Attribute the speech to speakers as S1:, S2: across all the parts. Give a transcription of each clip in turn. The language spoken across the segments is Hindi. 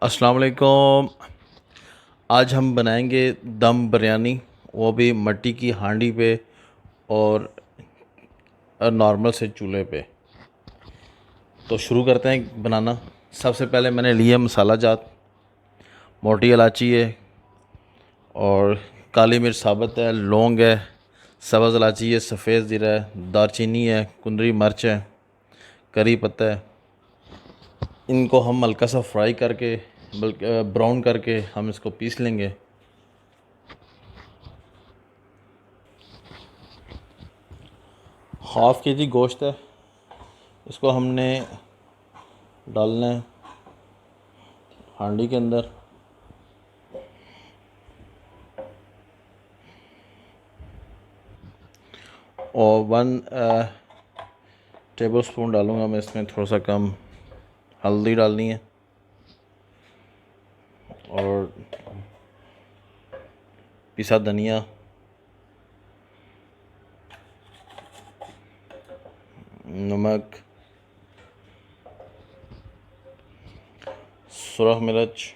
S1: अस्सलाम वालेकुम। आज हम बनाएंगे दम बिरयानी, वो भी मट्टी की हांडी पे और नॉर्मल से चूल्हे पे। तो शुरू करते हैं बनाना। सबसे पहले मैंने लिया मसाला जात, मोटी इलायची है और काली मिर्च साबुत है, लौंग है, सब्ज़ इलायची है, सफ़ेद ज़ीरा है, दारचीनी है, कुंदरी मिर्च है, करी पत्ता है। इनको हम हल्का सा फ्राई करके, बल्कि ब्राउन करके हम इसको पीस लेंगे। हाफ़ के जी गोश्त है, इसको हमने डालना है हांडी के अंदर। और 1 टेबल स्पून डालूँगा मैं इसमें, थोड़ा सा कम हल्दी डालनी है और पिसा धनिया, नमक, सुरख मिर्च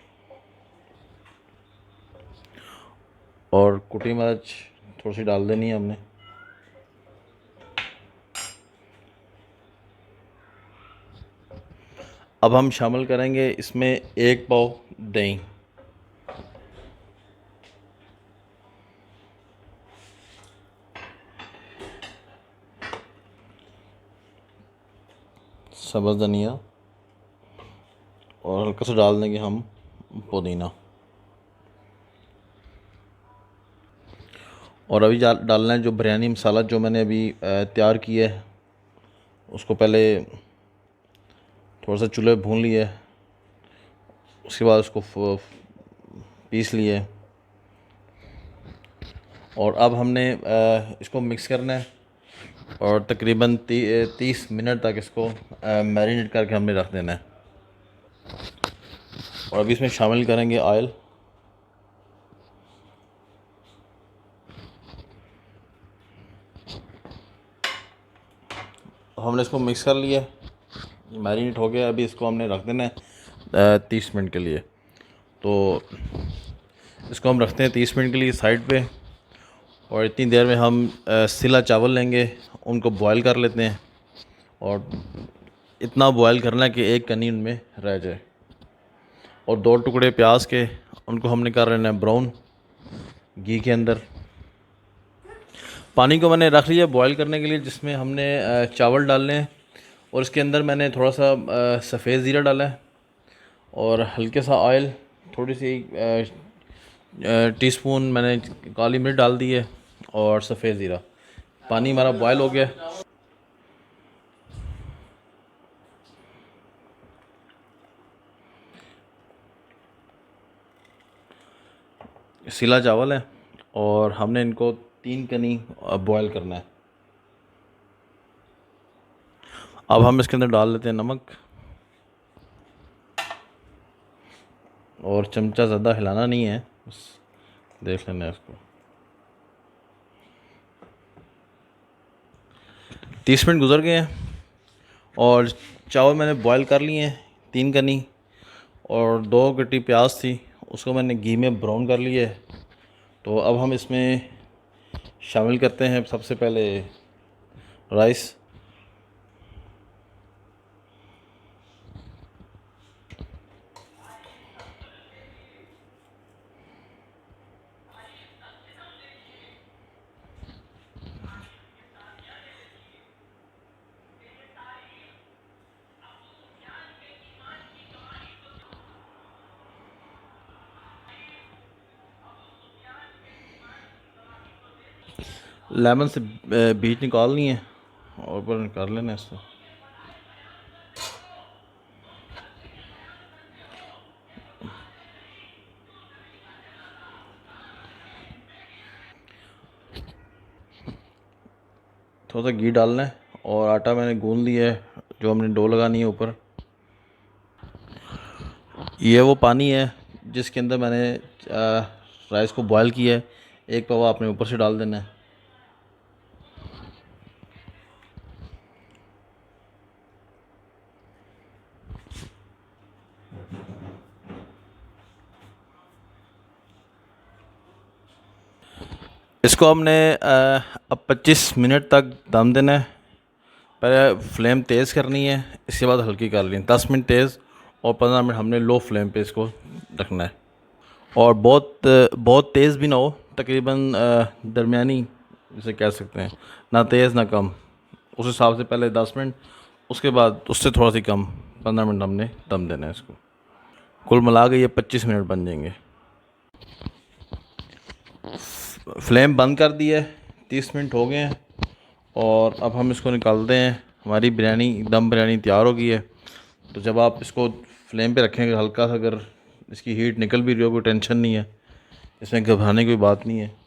S1: और कुटी मिर्च थोड़ी सी डाल देनी है हमने। अब हम शामिल करेंगे इसमें 1 पाव दही, सब्ज़ धनिया और हल्का सा डाल देंगे हम पुदीना। और अभी डालना है जो बिरयानी मसाला जो मैंने अभी तैयार किया है, उसको पहले थोड़ा सा चूल्हे पे भून लिया है, उसके बाद उसको पीस लिया है। और अब हमने इसको मिक्स करना है और तकरीबन 30 मिनट तक इसको मैरिनेट करके हमने रख देना है। और अभी इसमें शामिल करेंगे ऑयल। हमने इसको मिक्स कर लिया, मैरिनेट हो गया। अभी इसको हमने रख देना है 30 मिनट के लिए। तो इसको हम रखते हैं 30 मिनट के लिए साइड पे। और इतनी देर में हम सिला चावल लेंगे, उनको बॉयल कर लेते हैं। और इतना बॉयल करना है कि एक कनी उनमें रह जाए। और 2 टुकड़े प्याज के, उनको हमने कर लेना है ब्राउन घी के अंदर। पानी को मैंने रख लिया बॉयल करने के लिए, जिसमें हमने चावल डालने हैं। और इसके अंदर मैंने थोड़ा सा सफ़ेद ज़ीरा डाला है और हल्के सा ऑयल, थोड़ी सी टीस्पून मैंने काली मिर्च डाल दी है और सफ़ेद ज़ीरा। पानी हमारा बॉयल हो गया। सिला चावल है और हमने इनको 3 कनी बॉयल करना है। अब हम इसके अंदर डाल लेते हैं नमक, और चमचा ज़्यादा हिलाना नहीं है, बस देख लेना है इसको। 30 मिनट गुजर गए हैं और चावल मैंने बॉयल कर लिए हैं 3 कनी। और 2 गट्टी प्याज थी, उसको मैंने घी में ब्राउन कर लिया है। तो अब हम इसमें शामिल करते हैं सबसे पहले राइस। लेमन से बीज निकालनी है और ऊपर कर लेना है इसको। थोड़ा सा घी डालना है और आटा मैंने गूंद लिया है, जो हमने डो लगानी है ऊपर। ये वो पानी है जिसके अंदर मैंने राइस को बॉयल किया है। 1 पावा आपने ऊपर से डाल देना है। इसको हमने अब 25 मिनट तक दम देना है। पहले फ्लेम तेज़ करनी है, इसके बाद हल्की कर ली, 10 मिनट तेज़ और 15 मिनट हमने लो फ्लेम पे इसको रखना है। और बहुत तेज़ भी ना हो, तकरीबन दरमियानी जिसे कह सकते हैं, ना तेज़ ना कम। उस हिसाब से पहले 10 मिनट, उसके बाद उससे थोड़ा सी कम 15 मिनट हमने दम देना है इसको। कुल मिला के ये 25 मिनट बन जाएंगे। फ्लेम बंद कर दी है, 30 मिनट हो गए हैं और अब हम इसको निकालते हैं। हमारी बिरयानी, दम बिरयानी तैयार हो गई है। तो जब आप इसको फ्लेम पे रखेंगे, हल्का सा अगर इसकी हीट निकल भी रही हो, कोई टेंशन नहीं है, इसमें घबराने की कोई बात नहीं है।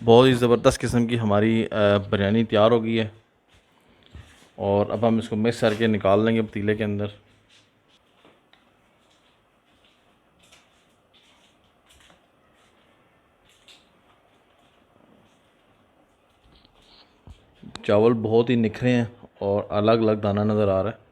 S1: बहुत ही ज़बरदस्त किस्म की हमारी बिरयानी तैयार हो गई है और अब हम इसको मिक्स करके निकाल लेंगे पतीले के अंदर। चावल बहुत ही निखरे हैं और अलग अलग दाना नज़र आ रहा है।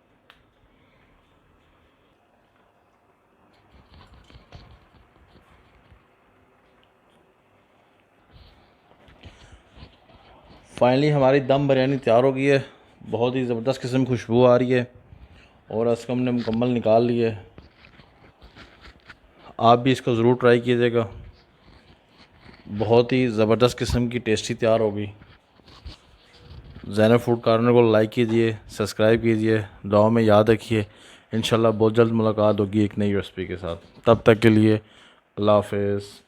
S1: फाइनली हमारी दम बिरयानी तैयार हो गई है। बहुत ही ज़बरदस्त किस्म की खुशबू आ रही है और इसको हमने मुकम्मल निकाल ली है। आप भी इसको ज़रूर ट्राई कीजिएगा, बहुत ही ज़बरदस्त किस्म की टेस्टी तैयार होगी। ज़ैनब फूड कॉर्नर को लाइक कीजिए, सब्सक्राइब कीजिए, दुआ में याद रखिए। इंशाल्लाह बहुत जल्द मुलाकात होगी एक नई रेसिपी के साथ। तब तक के लिए अल्लाह हाफ़िज़।